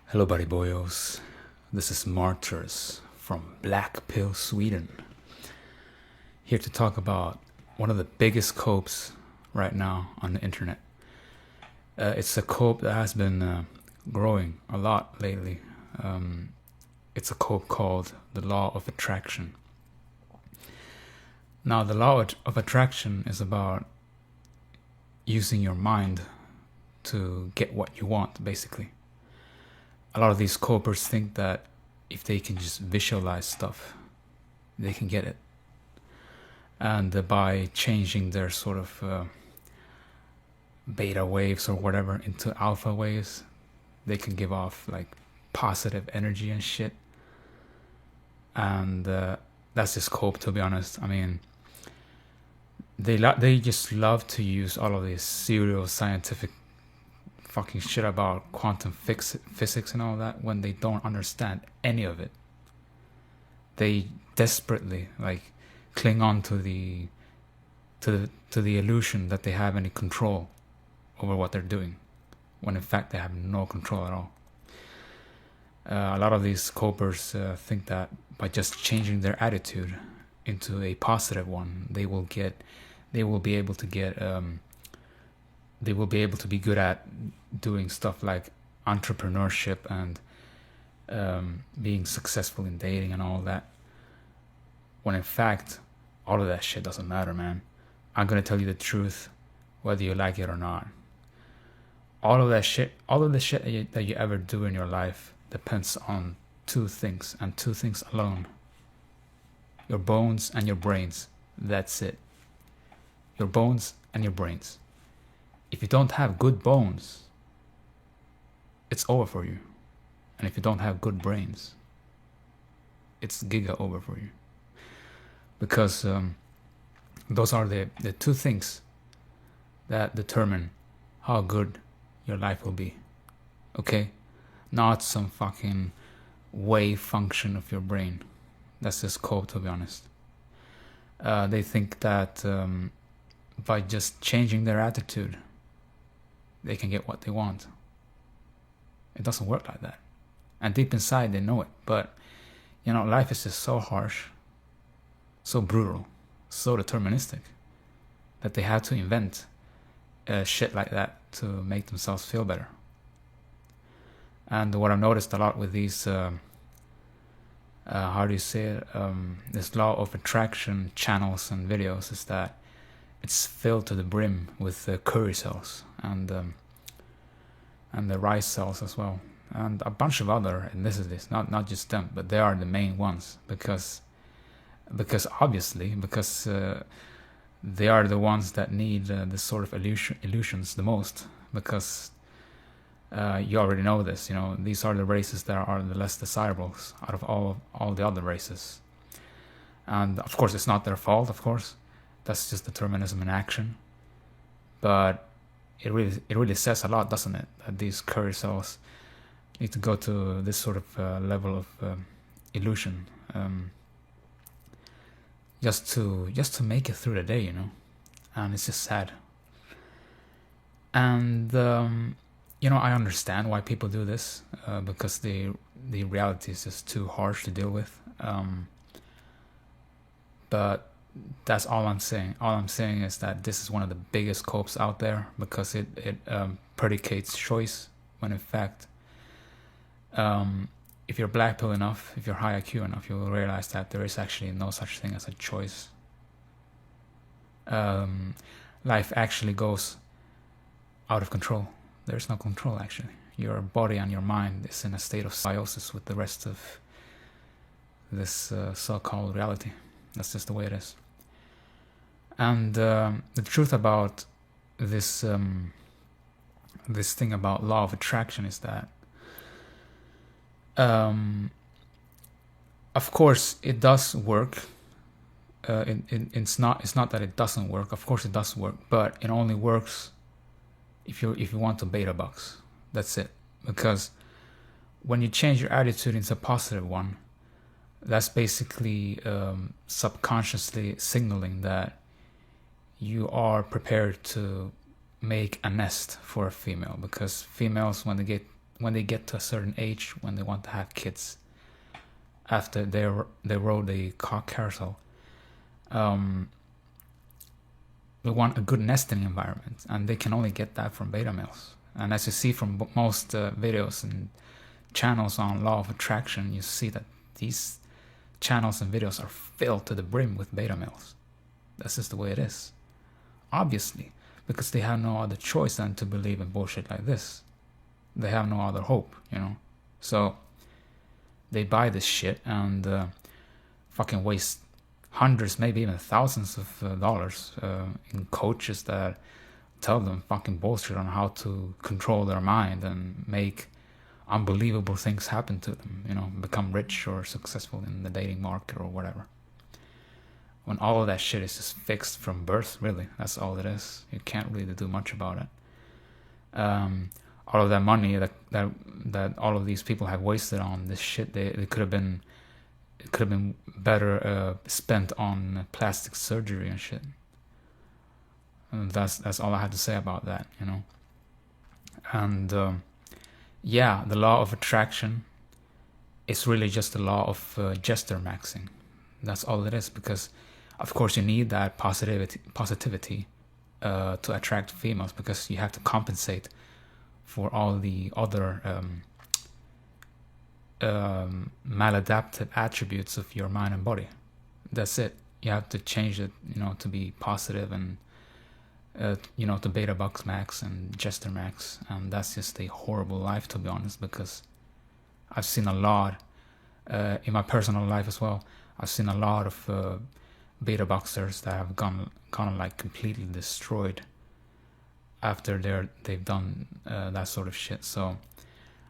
Hello buddy boyos, this is Martyros from Black Pill, Sweden. Here to talk about one of the biggest copes right now on the internet. It's a cope that has been growing a lot lately. It's a cope called the Law of Attraction. Now the Law of Attraction is about using your mind to get what you want, basically. A lot of these copers think that if they can just visualize stuff, they can get it. And by changing their sort of beta waves or whatever into alpha waves, they can give off like positive energy and shit. And that's just cope, to be honest. I mean, they just love to use all of these pseudo-scientific fucking shit about quantum physics and all that when they don't understand any of it. They desperately like cling on to the illusion that they have any control over what they're doing, when in fact they have no control at all. A lot of these copers think that by just changing their attitude into a positive one, they will be able to be good at doing stuff like entrepreneurship and being successful in dating and all that. When in fact, all of that shit doesn't matter, man. I'm gonna tell you the truth, whether you like it or not. All of the shit that you ever do in your life depends on two things, and two things alone. Your bones and your brains. That's it. Your bones and your brains. If you don't have good bones, it's over for you. And if you don't have good brains, it's giga over for you. Because those are the two things that determine how good your life will be. Okay? Not some fucking wave function of your brain. That's just cold, to be honest. They think that by just changing their attitude, they can get what they want. It doesn't work like that. And deep inside they know it. But, you know, life is just so harsh, so brutal, so deterministic, that they have to invent shit like that to make themselves feel better. And what I've noticed a lot with these, this law of attraction channels and videos is that it's filled to the brim with curry cells and the rice cells as well, and a bunch of other ethnicities. Not just them, but they are the main ones because obviously they are the ones that need this sort of illusions the most. Because you already know this. You know, these are the races that are the less desirables out of all the other races. And of course, it's not their fault. Of course. That's just determinism in action. But it really says a lot, doesn't it? That these curry cells need to go to this sort of level of illusion, just to make it through the day, you know. And it's just sad. And you know, I understand why people do this, because the reality is just too harsh to deal with. But that's all I'm saying. All I'm saying is that this is one of the biggest copes out there, because it predicates choice, when in fact, if you're black pill enough, if you're high IQ enough, you will realize that there is actually no such thing as a choice. Life actually goes out of control. There's no control, actually. Your body and your mind is in a state of symbiosis with the rest of this so-called reality. That's just the way it is. And the truth about this thing about law of attraction is that, of course, it does work. It's not that it doesn't work. Of course, it does work, but it only works if you want to beta box. That's it. Because when you change your attitude into a positive one, that's basically subconsciously signaling that you are prepared to make a nest for a female, because females, when they get to a certain age, when they want to have kids, after they rode the cock carousel, they want a good nesting environment, and they can only get that from beta males. And as you see from most videos and channels on law of attraction, you see that these channels and videos are filled to the brim with beta males. That's just the way it is. Obviously, because they have no other choice than to believe in bullshit like this. They have no other hope, you know. So they buy this shit and fucking waste hundreds, maybe even thousands of dollars in coaches that tell them fucking bullshit on how to control their mind and make unbelievable things happen to them, you know, become rich or successful in the dating market or whatever. When all of that shit is just fixed from birth, really, that's all it is. You can't really do much about it. All of that money that all of these people have wasted on this shit, it could have been better spent on plastic surgery and shit. And that's all I had to say about that, you know. And yeah, the law of attraction is really just the law of gesture maxing. That's all it is, because of course you need that positivity to attract females, because you have to compensate for all the other maladaptive attributes of your mind and body. That's it. You have to change it, you know, to be positive and you know, to beta box max and gesture max. And that's just a horrible life, to be honest, because I've seen a lot in my personal life as well. I've seen a lot of beta boxers that have gone like completely destroyed after they've done that sort of shit. So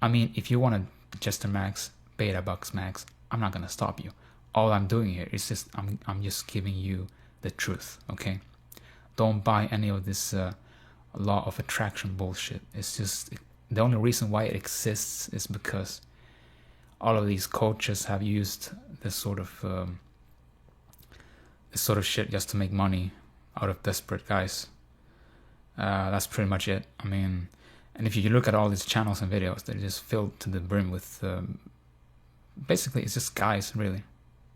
I mean, if you want to gesture max, beta box max, I'm not gonna stop you. All I'm doing here is just I'm just giving you the truth, okay? Don't buy any of this law of attraction bullshit. It's just the only reason why it exists is because all of these coaches have used this sort of shit just to make money out of desperate guys. That's pretty much it. I mean, and if you look at all these channels and videos, they're just filled to the brim with basically it's just guys, really.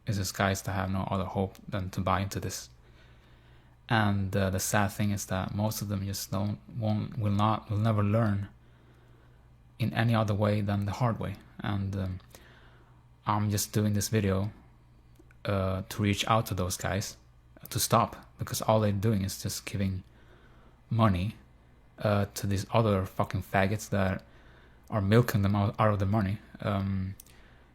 It's just guys that have no other hope than to buy into this. And the sad thing is that most of them just will never learn in any other way than the hard way. And I'm just doing this video to reach out to those guys to stop, because all they're doing is just giving money to these other fucking faggots that are milking them out of the money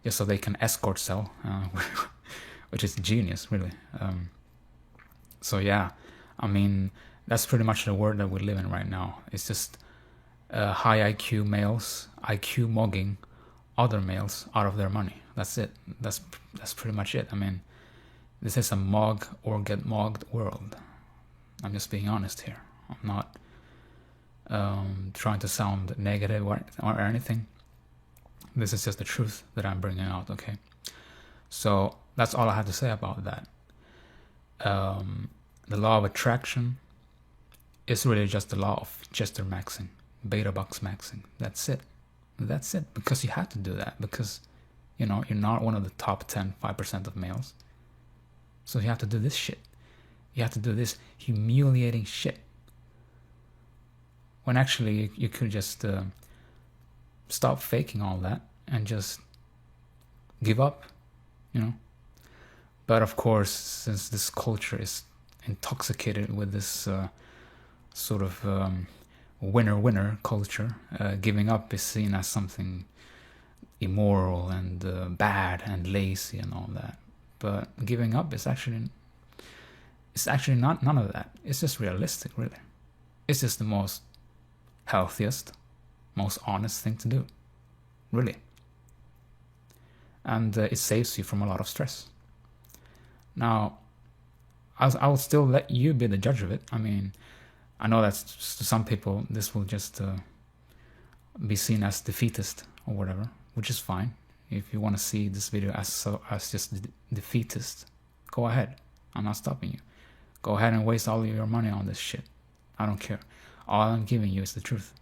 just so they can escort sell, which is genius, really. So yeah, I mean, that's pretty much the world that we live in right now. It's just high IQ males, IQ mugging other males out of their money. That's it. That's pretty much it. I mean, this is a mug or get mugged world. I'm just being honest here. I'm not trying to sound negative or anything. This is just the truth that I'm bringing out, okay? So that's all I had to say about that. The law of attraction is really just the law of gesture maxing, beta box maxing. That's it. That's it. Because you have to do that. Because, you know, you're not one of the top 5% of males. So you have to do this shit. You have to do this humiliating shit. When actually you could just stop faking all that and just give up, you know. But of course, since this culture is intoxicated with this sort of winner culture, giving up is seen as something immoral and bad and lazy and all that. But giving up is actually not none of that. It's just realistic, really. It's just the most healthiest, most honest thing to do, really. And it saves you from a lot of stress. Now, I'll still let you be the judge of it. I mean, I know that to some people this will just be seen as defeatist or whatever, which is fine. If you want to see this video as just defeatist, go ahead. I'm not stopping you. Go ahead and waste all of your money on this shit. I don't care. All I'm giving you is the truth.